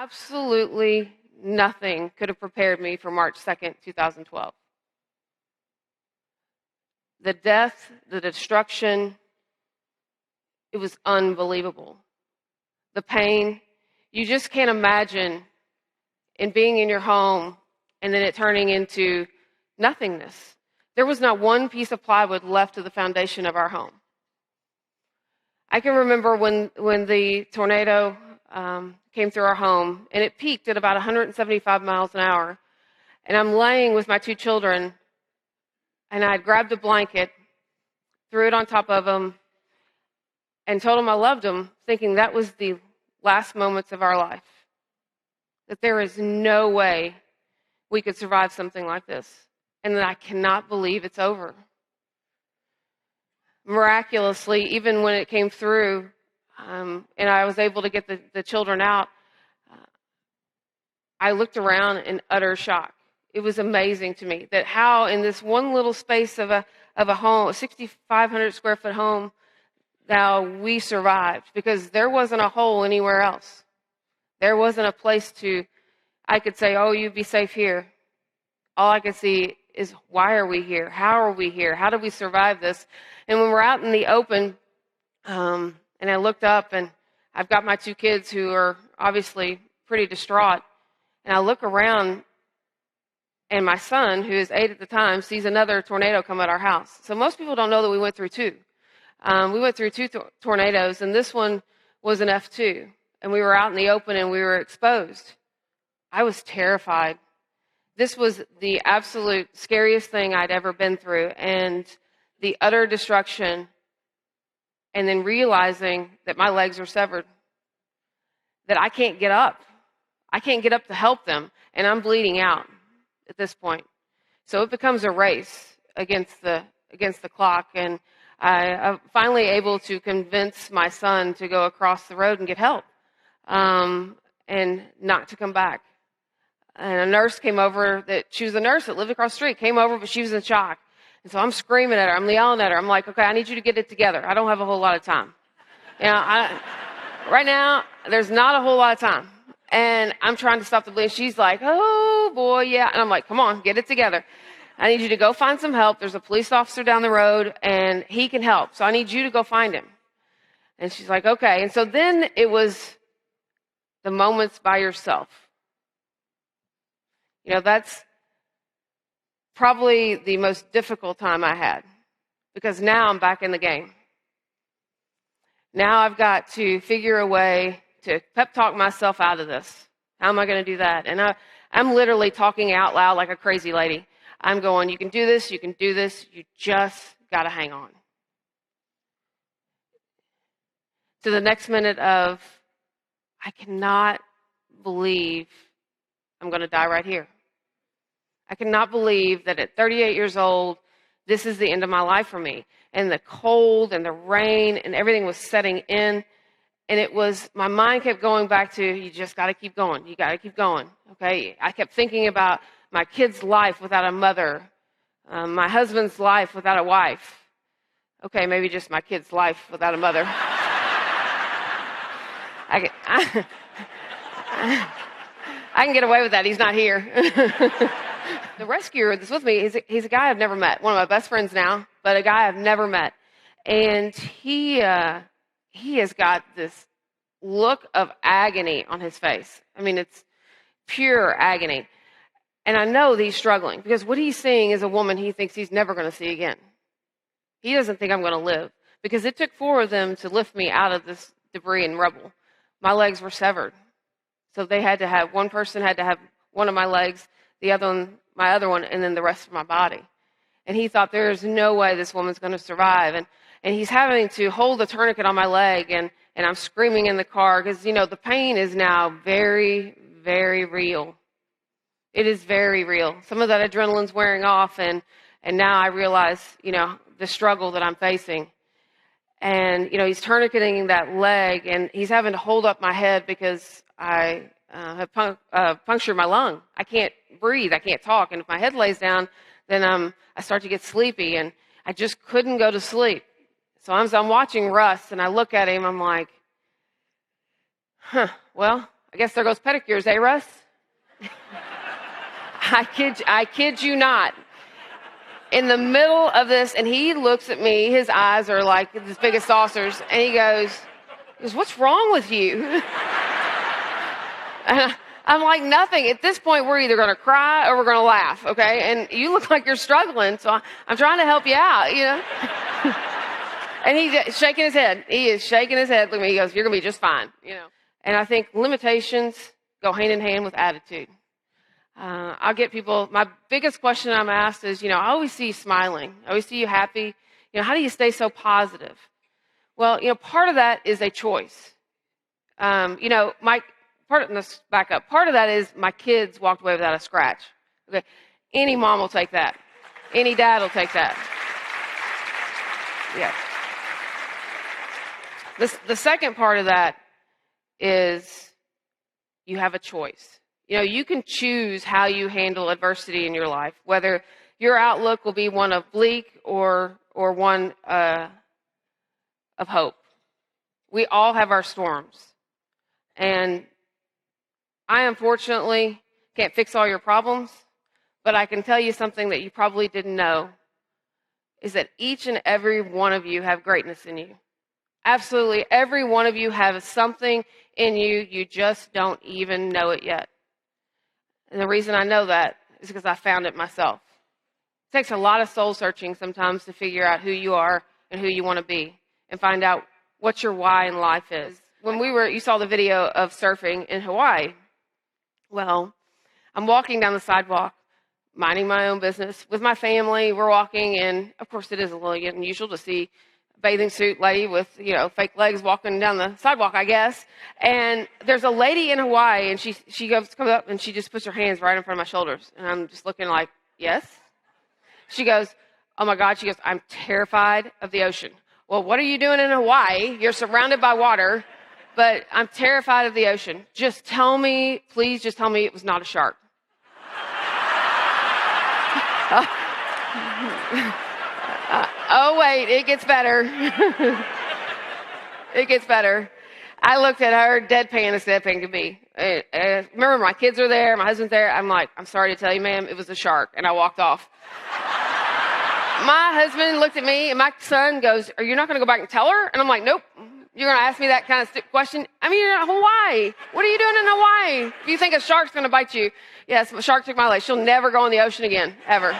Absolutely nothing could have prepared me for March 2nd, 2012. The death, the destruction, it was unbelievable. The pain, you just can't imagine in being in your home and then it turning into nothingness. There was not one piece of plywood left of the foundation of our home. I can remember when the tornado came through our home, and it peaked at about 175 miles an hour. And I'm laying with my two children, and I grabbed a blanket, threw it on top of them, and told them I loved them, thinking that was the last moments of our life. That there is no way we could survive something like this, and that I cannot believe it's over. Miraculously, even when it came through, and I was able to get the children out, I looked around in utter shock. It was amazing to me that how in this one little space of a home, a 6,500 square foot home, now we survived, because there wasn't a hole anywhere else. There wasn't a place I could say, oh, you'd be safe here. All I could see is, why are we here? How are we here? How did we survive this? And when we're out in the open, and I looked up, and I've got my two kids who are obviously pretty distraught, and I look around, and my son, who is 8 at the time, sees another tornado come at our house. So most people don't know that we went through two. We went through two tornadoes, and this one was an F2, and we were out in the open, and we were exposed. I was terrified. This was the absolute scariest thing I'd ever been through, and the utter destruction, and then realizing that my legs are severed, that I can't get up. I can't get up to help them, and I'm bleeding out at this point. So it becomes a race against the clock, and I'm finally able to convince my son to go across the road and get help, and not to come back. And a nurse came over, she was a nurse that lived across the street, came over, but she was in shock. And so I'm screaming at her, I'm yelling at her. I'm like, okay, I need you to get it together. I don't have a whole lot of time. Right now, there's not a whole lot of time. And I'm trying to stop the bleeding. She's like, oh boy, yeah. And I'm like, come on, get it together. I need you to go find some help. There's a police officer down the road, and he can help. So I need you to go find him. And she's like, okay. And so then it was the moments by yourself. That's probably the most difficult time I had, because now I'm back in the game. Now I've got to figure a way to pep talk myself out of this. How am I going to do that? And I'm literally talking out loud like a crazy lady. I'm going, you can do this, you can do this, you just got to hang on. To the next minute of, I cannot believe I'm going to die right here. I cannot believe that at 38 years old, this is the end of my life for me. And the cold and the rain and everything was setting in. And my mind kept going back to, you just got to keep going. You got to keep going. Okay. I kept thinking about my kid's life without a mother, my husband's life without a wife. Okay. Maybe just my kid's life without a mother. I can get away with that. He's not here. The rescuer that's with me, he's a guy I've never met. One of my best friends now, but a guy I've never met. And he has got this look of agony on his face. I mean, it's pure agony. And I know that he's struggling, because what he's seeing is a woman he thinks he's never going to see again. He doesn't think I'm going to live, because it took 4 of them to lift me out of this debris and rubble. My legs were severed. So one person had to have one of my legs, my other one, and then the rest of my body. And he thought, there's no way this woman's going to survive. And he's having to hold the tourniquet on my leg, and I'm screaming in the car, because, the pain is now very, very real. It is very real. Some of that adrenaline's wearing off, and now I realize, the struggle that I'm facing. And, he's tourniqueting that leg, and he's having to hold up my head because I have punctured my lung. I can't breathe. I can't talk. And if my head lays down, then I start to get sleepy, and I just couldn't go to sleep. So I'm watching Russ, and I look at him. I'm like, well, I guess there goes pedicures, eh, Russ? I kid you not. In the middle of this, and he looks at me, his eyes are like as big as saucers, and he goes, what's wrong with you? And I'm like, nothing. At this point, we're either going to cry or we're going to laugh, okay? And you look like you're struggling, so I'm trying to help you out, you know? And he's shaking his head. He is shaking his head. Look at me. He goes, you're going to be just fine, you know? And I think limitations go hand in hand with attitude. I'll get people, my biggest question I'm asked is, you know, I always see you smiling. I always see you happy. You know, how do you stay so positive? Well, you know, part of that is a choice. You know, let's back up. Part of that is my kids walked away without a scratch. Okay, any mom will take that. Any dad will take that. Yeah. The second part of that is you have a choice. You know, you can choose how you handle adversity in your life, whether your outlook will be one of bleak or one of hope. We all have our storms. And I unfortunately can't fix all your problems, but I can tell you something that you probably didn't know, is that each and every one of you have greatness in you. Absolutely every one of you has something in you, you just don't even know it yet. And the reason I know that is because I found it myself. It takes a lot of soul searching sometimes to figure out who you are and who you want to be and find out what your why in life is. When you saw the video of surfing in Hawaii. Well, I'm walking down the sidewalk, minding my own business with my family. We're walking, and of course it is a little unusual to see a bathing suit lady with, you know, fake legs walking down the sidewalk, I guess. And there's a lady in Hawaii, and she comes up and she just puts her hands right in front of my shoulders. And I'm just looking like, yes? She goes, oh my God, she goes, I'm terrified of the ocean. Well, what are you doing in Hawaii? You're surrounded by water. But I'm terrified of the ocean. Just tell me, please just tell me it was not a shark. Oh, wait, it gets better. It gets better. I looked at her, deadpan as deadpan could be. Remember, my kids are there, my husband's there. I'm like, I'm sorry to tell you, ma'am, it was a shark. And I walked off. My husband looked at me, and my son goes, are you not going to go back and tell her? And I'm like, nope. You're going to ask me that kind of question? I mean, you're in Hawaii. What are you doing in Hawaii? If you think a shark's going to bite you, yes, a shark took my leg. She'll never go in the ocean again, ever.